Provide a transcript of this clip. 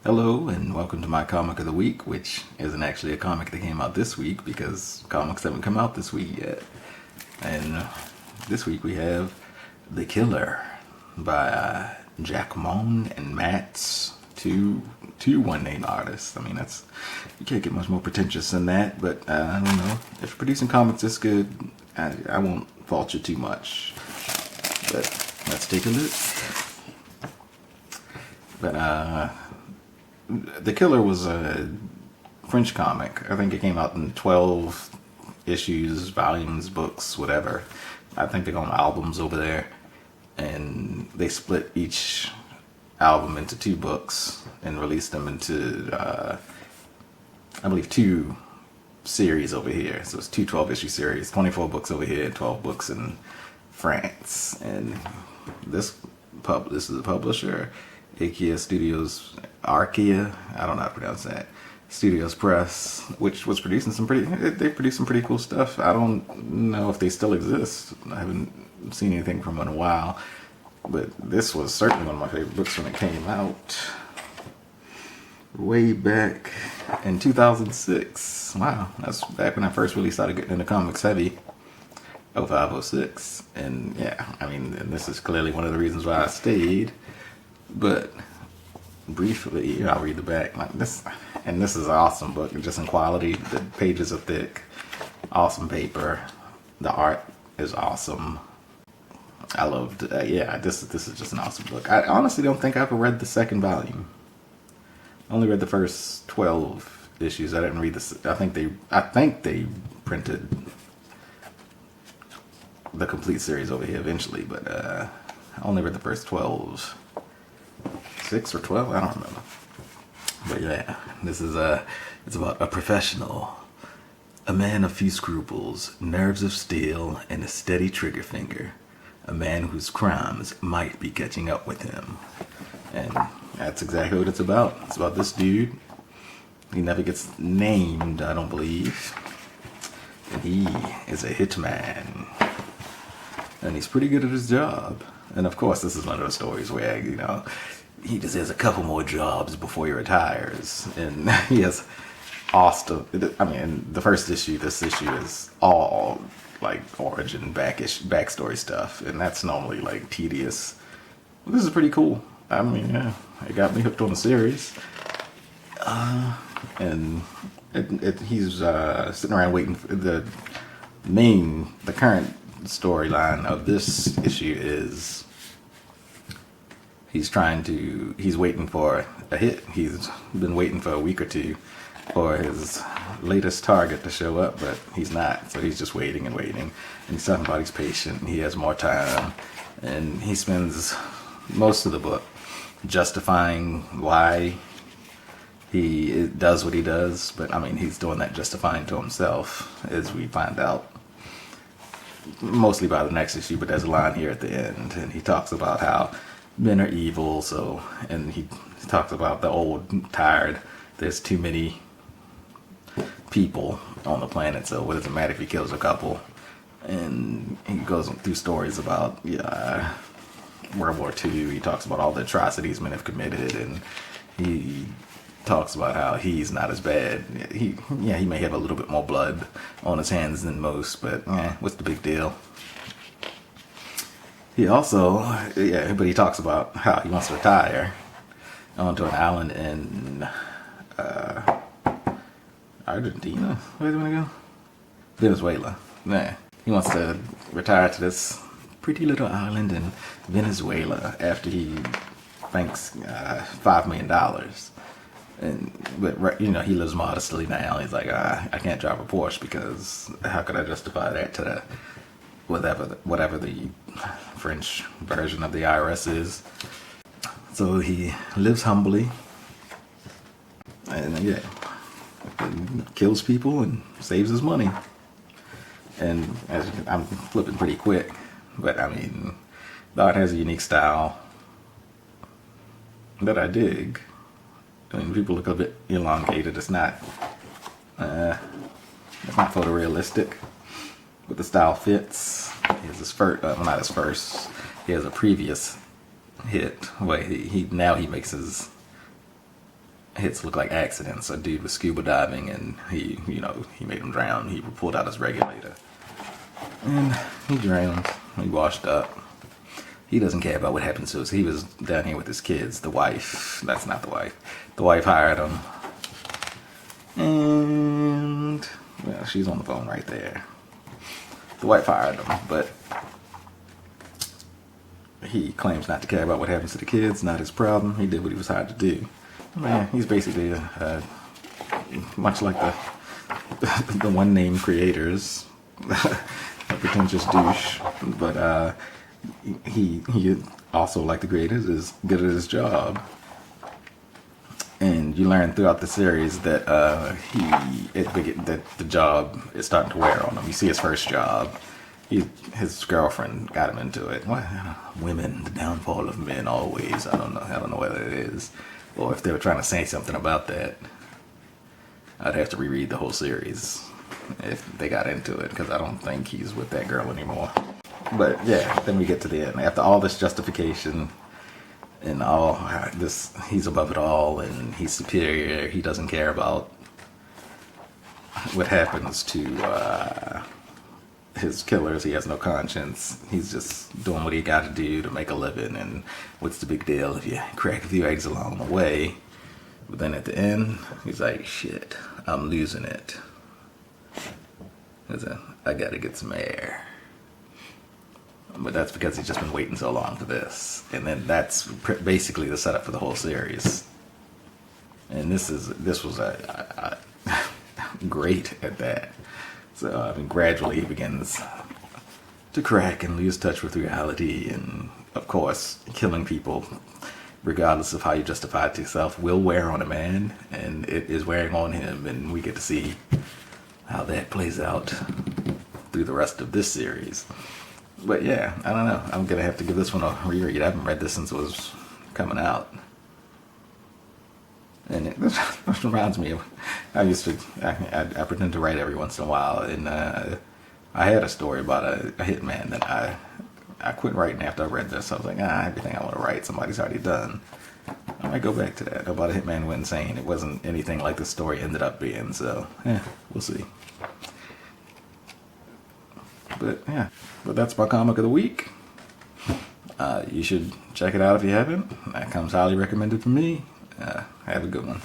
Hello and welcome to my comic of the week, which isn't actually a comic that came out this week because comics haven't come out this week yet. And this week we have The Killer by Jack Moan and Mats, two one-name artists. I mean, you can't get much more pretentious than that. But I don't know, if producing comics this good, I won't fault you too much. But let's take a look. But The Killer was a French comic. I think it came out in 12 issues, volumes, books, whatever. I think they go on albums over there. And they split each album into 2 books and released them into, I believe, 2 series over here. So it's 2 12-issue series, 24 books over here, 12 books in France. And this is the publisher, Archaea Studios, Archaea, I don't know how to pronounce that, Studios Press, which was producing they produced some pretty cool stuff. I don't know if they still exist. I haven't seen anything from them in a while, but this was certainly one of my favorite books when it came out way back in 2006. Wow, that's back when I first really started getting into comics heavy. 0506. And yeah, I mean, and this is clearly one of the reasons why I stayed. But briefly, I'll read the back. Like this, and this is an awesome book, just in quality. The pages are thick, awesome paper. The art is awesome. I loved. This is just an awesome book. I honestly don't think I ever read the second volume. I only read the first 12 issues. I didn't read this. I think they printed the complete series over here eventually, but I only read the first 12. 6 or 12, I don't remember. But yeah, this is it's about a professional, a man of few scruples, nerves of steel, and a steady trigger finger, a man whose crimes might be catching up with him. And that's exactly what it's about. It's about this dude. He never gets named, I don't believe. And he is a hitman. And he's pretty good at his job. And of course, this is one of those stories where, he just has a couple more jobs before he retires. And he has awesome, I mean, the first issue, this issue is all like origin backstory stuff. And that's normally like tedious. This is pretty cool. I mean, yeah, it got me hooked on the series. And he's sitting around waiting for the current storyline of this issue is he's waiting for a hit. He's been waiting for a week or 2 for his latest target to show up, but he's not. So he's just waiting and waiting. And he's talking about he's patient and he has more time. And he spends most of the book justifying why he does what he does. But I mean, he's doing that justifying to himself, as we find out mostly by the next issue. But there's a line here at the end, and he talks about how men are evil, and he talks about the old tired, there's too many people on the planet, so what does it matter if he kills a couple? And he goes through stories about World War II. He talks about all the atrocities men have committed, and he talks about how he's not as bad. He may have a little bit more blood on his hands than most, but what's the big deal? He also, but he talks about how he wants to retire onto an island in Argentina. Where do you want to go? Venezuela. Yeah, he wants to retire to this pretty little island in Venezuela after he thanks $5 million. But he lives modestly now. He's like, I can't drive a Porsche because how could I justify that to whatever the French version of the IRS is. So he lives humbly and kills people and saves his money. And I'm flipping pretty quick, but I mean, the art has a unique style that I dig. I mean, people look a bit elongated. It's not photorealistic, but the style fits. He has his first, not his first. He has a previous hit where he makes his hits look like accidents. A dude was scuba diving and he made him drown. He pulled out his regulator and he drowned. He washed up. He doesn't care about what happens to us. He was down here with his kids. The wife, that's not the wife. The wife hired him. And, well, she's on the phone right there. The wife hired him, but he claims not to care about what happens to the kids. Not his problem. He did what he was hired to do. Man, he's basically much like the one name creators, a pretentious douche. But he also, like the creators, is good at his job. And you learn throughout the series that that the job is starting to wear on him. You see his first job. His girlfriend got him into it. What? Women, the downfall of men always. I don't know whether it is, or if they were trying to say something about that. I'd have to reread the whole series if they got into it, because I don't think he's with that girl anymore. But yeah, then we get to the end. After all this justification and all this, he's above it all and he's superior. He doesn't care about what happens to his killers. He has no conscience. He's just doing what he got to do to make a living. And what's the big deal if you crack a few eggs along the way? But then at the end, he's like, shit, I'm losing it. I gotta get some air. But that's because he's just been waiting so long for this. And then that's basically the setup for the whole series. And this was a great at that. So I mean, gradually he begins to crack and lose touch with reality. And of course, killing people, regardless of how you justify it to yourself, will wear on a man. And it is wearing on him. And we get to see how that plays out through the rest of this series. But yeah, I don't know. I'm going to have to give this one a reread. I haven't read this since it was coming out. And this reminds me of, I pretend to write every once in a while. And I had a story about a hitman that I quit writing after I read this. I was like, everything I want to write, somebody's already done. I might go back to that. About a hitman who went insane. It wasn't anything like the story ended up being. So, yeah, we'll see. But yeah, that's my comic of the week. You should check it out if you haven't. That comes highly recommended from me. Have a good one.